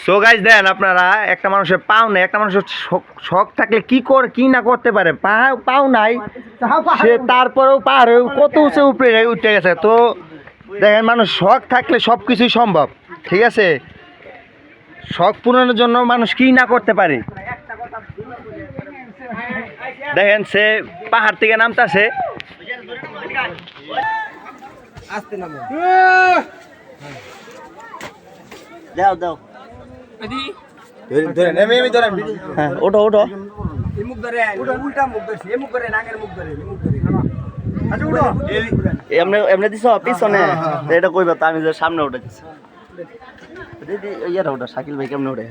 So guys দেন আপনারা একটা মানুষের পাও নাই, একটা মানুষের শখ থাকলে কি না করতে পারে। পাও নাই সে তারপরেও পাহাড়ে কত উঁচু উপরে উঠে গেছে। তো দেখেন মানুষ শখ থাকলে সব কিছুই সম্ভব, ঠিক আছে। শখ পূরণের জন্য মানুষ কি না করতে পারে। দেখেন সে পাহাড় থেকে নামতেছে। দাও দাও হ্যাঁ ওঠো ওঠো। এমনি দিছ পিছনে এটা কইবা তো আমি যে সামনে উঠে দিছি। ইয়েটা ওটা শাকিল ভাই কেমনে ওঠে।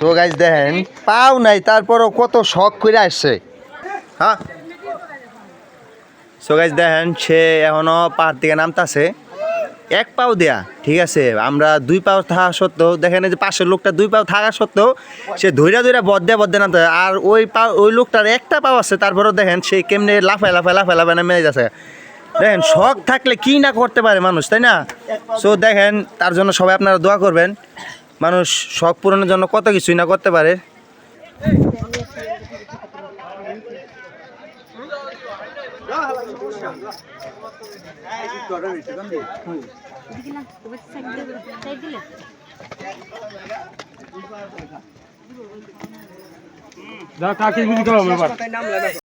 তো গাইস দেখেন পাও নাই তারপরও কত শখ করে আসছে। হ্যাঁ সো গাইস দেখেন সে এখনো পাহাড় থেকে নামতাছে এক পাও দেয়া, ঠিক আছে। আমরা দুই পাও থাকা সত্ত্বেও দেখেন যে পাশের লোকটা দুই পাও থাকা সত্ত্বেও সে ধৈরা বদ্ধে নামতে। আর ওই লোকটার একটা পাও আছে তারপরেও দেখেন সে কেমনে লাফায় নেমে যাচ্ছে। দেখেন শখ থাকলে কি না করতে পারে মানুষ, তাই না? সো দেখেন তার জন্য সবাই আপনারা দোয়া করবেন। মানুষ শখ পূরণের জন্য কত কিছুই না করতে পারে। কাকে